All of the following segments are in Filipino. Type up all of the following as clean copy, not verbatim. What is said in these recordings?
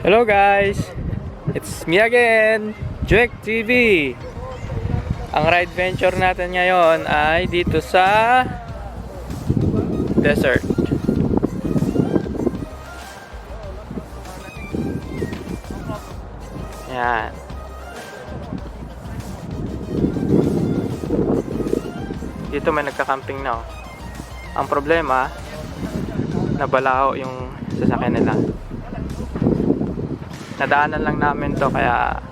Hello guys! It's me again, Joek TV. Ang ride venture natin ngayon ay dito sa desert. Yan. Dito may nagka-camping na oh. Ang problema, nabalaho yung sasakyan nila. Nadaanan lang namin to kaya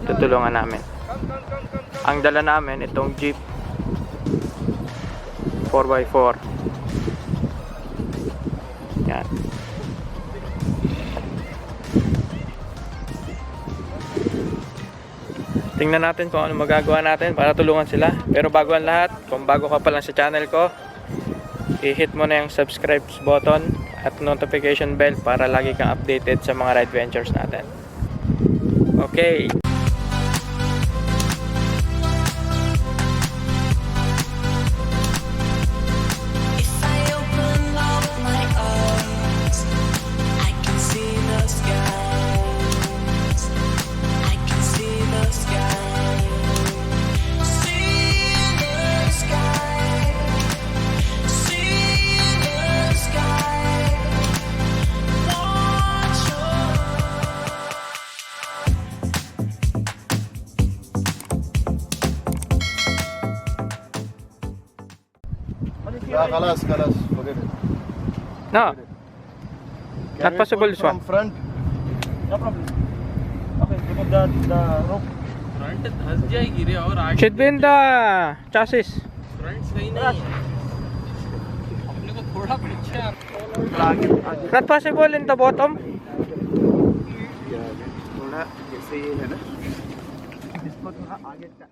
tutulungan namin. Ang dala namin itong jeep 4x4. Yan. Tingnan natin kung ano magagawa natin para tulungan sila. Pero bago ang lahat, kung bago ka pa lang sa channel ko, i-hit mo na yung subscribe button at notification bell para lagi kang updated sa mga ride ventures natin. Okay. Kalas, forget it. No, not possible this one. Front. No problem. Okay, remove the rope. Front धंस जाएगी रे और आगे Should be in the chassis. Front सही नहीं है अपने को थोड़ा पीछे Not possible in the bottom. थोड़ा जैसे ये है ना, इसको थोड़ा आगे का.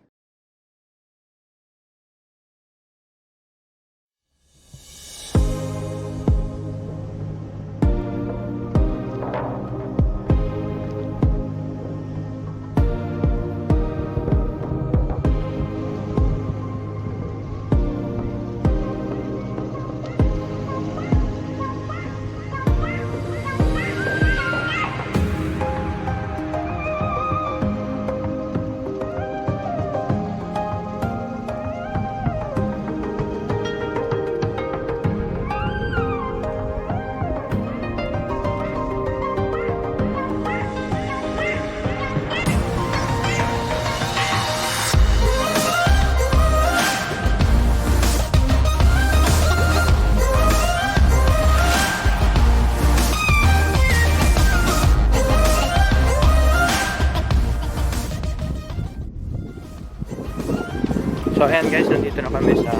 So ayan guys, nandito na kami sa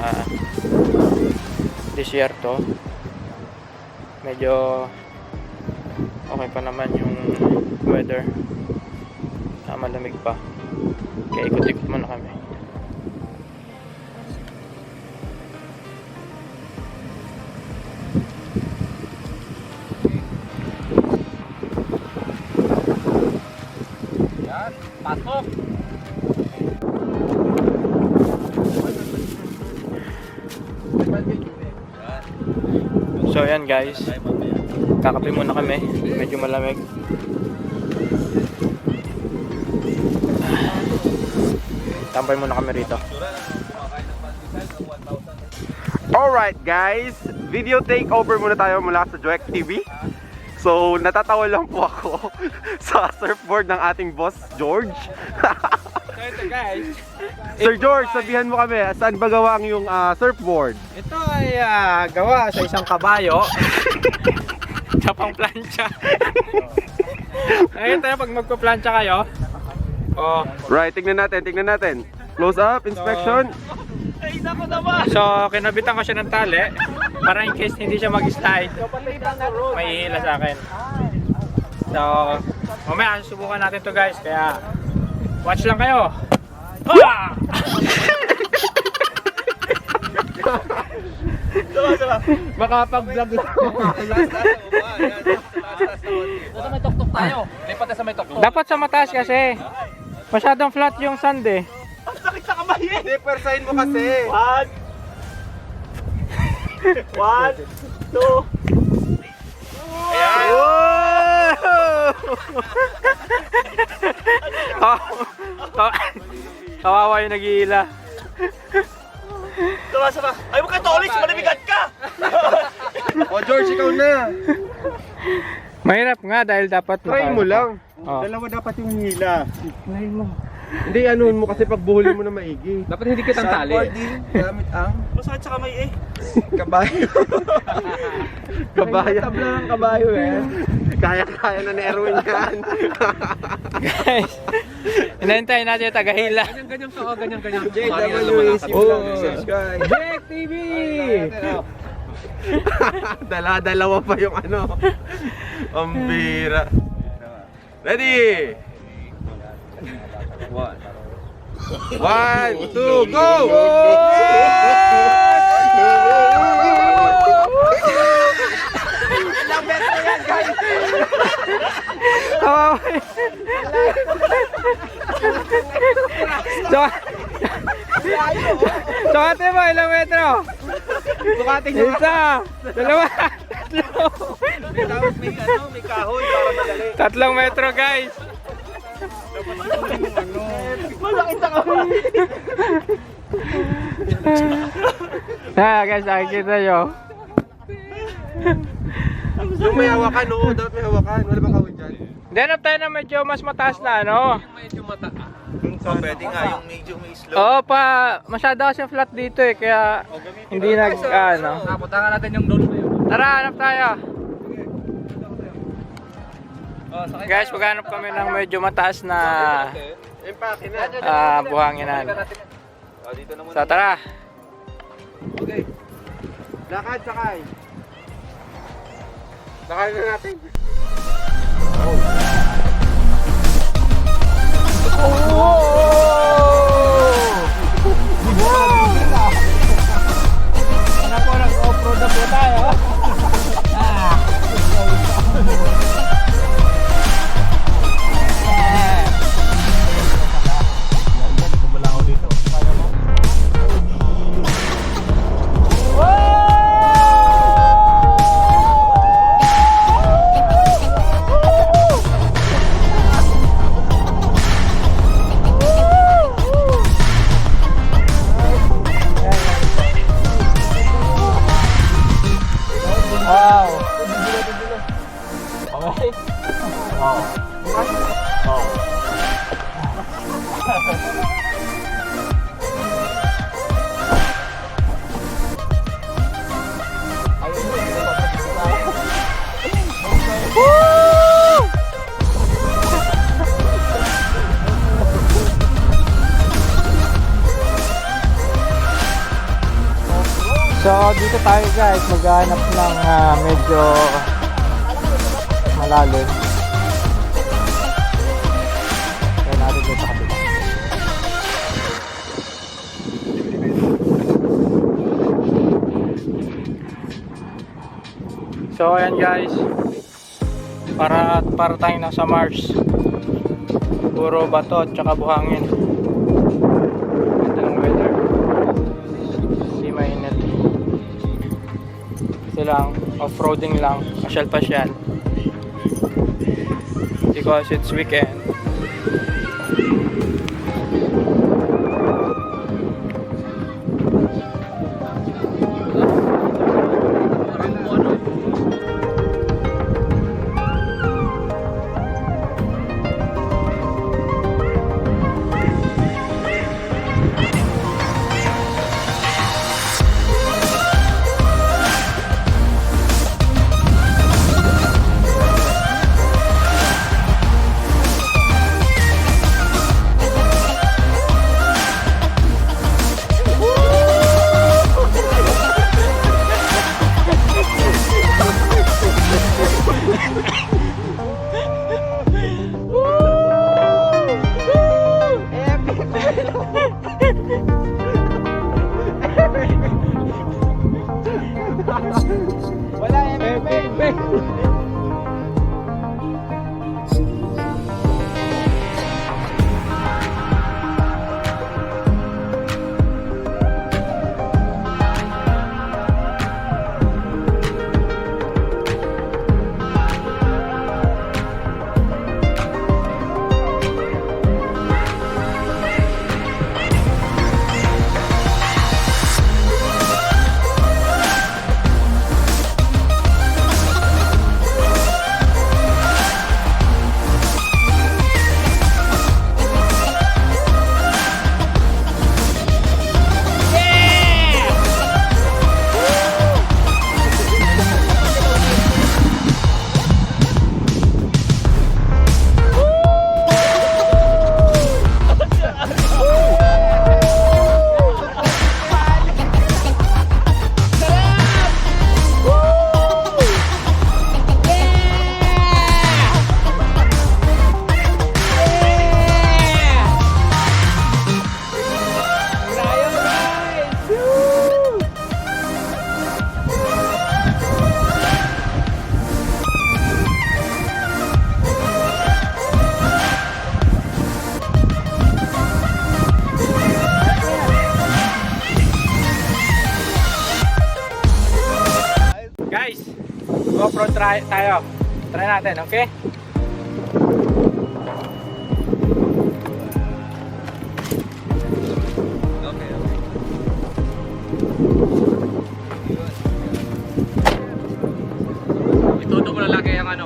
desierto. Medyo okay pa naman yung weather. Malamig pa. Kaya ikot-ikot muna kami. यार pasok So ayan guys, kakape muna kami. Medyo malamig. Tambay muna kami rito. Alright guys, video takeover muna tayo mula sa Joek TV. So natatawa lang po ako sa surfboard ng ating boss George. So ito guys, Sir George, sabihan mo kami, saan ba gawa ang yung surfboard? ito ay gawa sa isang kabayo. Tapang plancha. Ayun tayo pag magpa-plancha kayo. Oh. Right, tignan natin. Close up, inspection. So kinabitan ko siya ng tali para in case hindi siya mag-slide, may hila sa akin. So mamaya susubukan natin to guys, kaya watch lang kayo. Makapag-vlog lang. Sa may tuktok tayo. Lipat sa may tuktok. Dapat sa mataas kasi masyadong flat yung sand eh. Ang sakit sa kamay eh. Zipper sign mo kasi. 1, 2. Ayan. Kawawa yung nag-iila. Sama. Ay mo ka, Tolix! Malimigan ka! O George, ikaw na. Mahirap nga dahil dapat Try mo lang. Oh. Dalawa dapat yung hila. Hindi, ano mo kasi pagbuhuli mo na maigi. Dapat hindi kitang tali. Gamit ang? Masakit sa kamay eh. Kabayo. Kabayo. Tabla ng kabayo eh. Kaya na ni Erwin yan. Guys, inantay natin yung tagahila. Ganyan ka, ganyan. Subscribe. Jack TV! Dalawa pa yung ano. Pambira. Ready? 1, 2, go! Ilang metro yan, guys? Kawawa. Sukate mo, ilang metro? Sukatin nyo. Isa, dalawa, Tapos may kahoy para madali. 3 metro guys. Malaki sa kamay. Guys, nakikita nyo. Yung may hawakan, oo. Dapat may hawakan. Wala bang kawin dyan? Hindi, hanap tayo na medyo mas mataas na ano. Pwede nga yung medyo may slow. Oo pa, masyado kasi flat dito eh, kaya hindi nag ano. Punta ka natin yung drone na yun. Tara, hanap tayo. Guys, maghanap kami ng medyo mataas na Empake na. buhanginan. So tara. Okay. Lakad, sakay. Lakad na natin. Ano po, nag-off-road na po tayo. Wow. Okay. So dito tayo guys, maghanap ng medyo malalim. Kaya natin dito sa kabila. So ayan guys, para tayo nasa Mars. Puro bato at saka buhangin. Ganda ng weather. Hindi mainit. Ito lang, off-roading lang, pasyal-pasyal. Because it's weekend. Mag-off-road tayo. Try natin, okay? Ituto mo lalaki ang ano.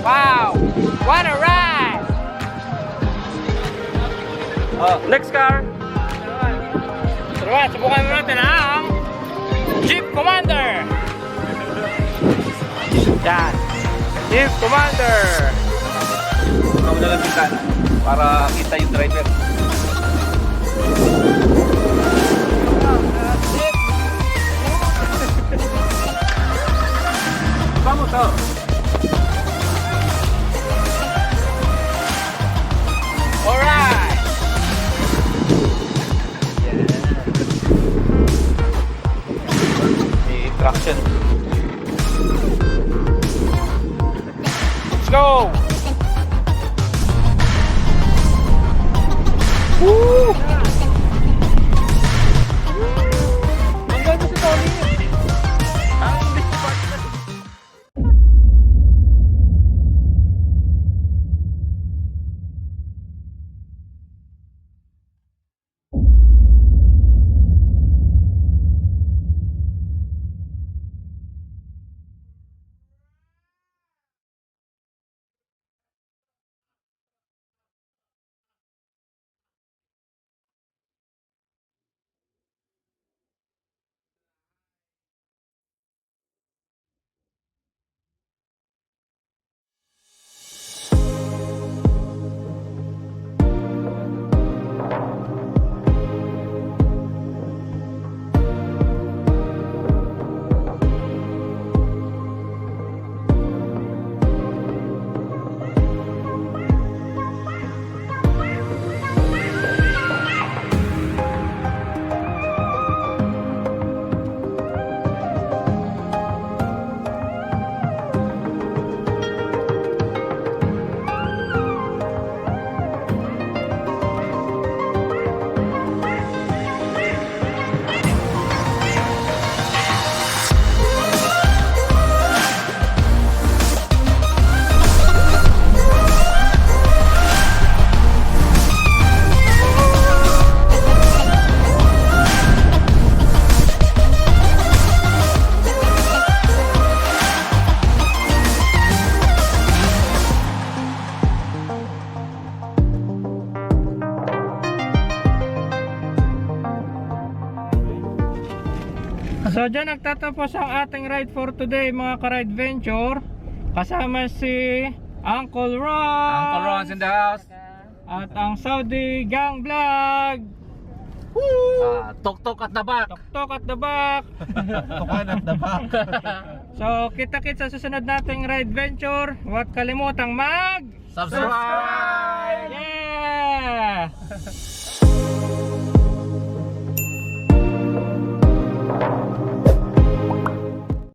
Wow! What a ride! Next car! Tara, subukan natin ang Jeep Commander! Yan! Jeep Commander! Ikaw na lang bintana para kita yung driver. Vamos to! Alright! May traction. Let's go! Woo! Ang ganda si Tony! Ang disappointment! So dyan nagtatapos ang ating ride for today mga ka-ride venture. Kasama si Uncle Ron, Uncle Ron's in the house. at ang Saudi Gang Vlog. Tok-tok at the back. Tok at the back. Tukan at the back. So kita-kits sa susunod nating ride venture. Huwag kalimutang mag Subscribe! Yeah!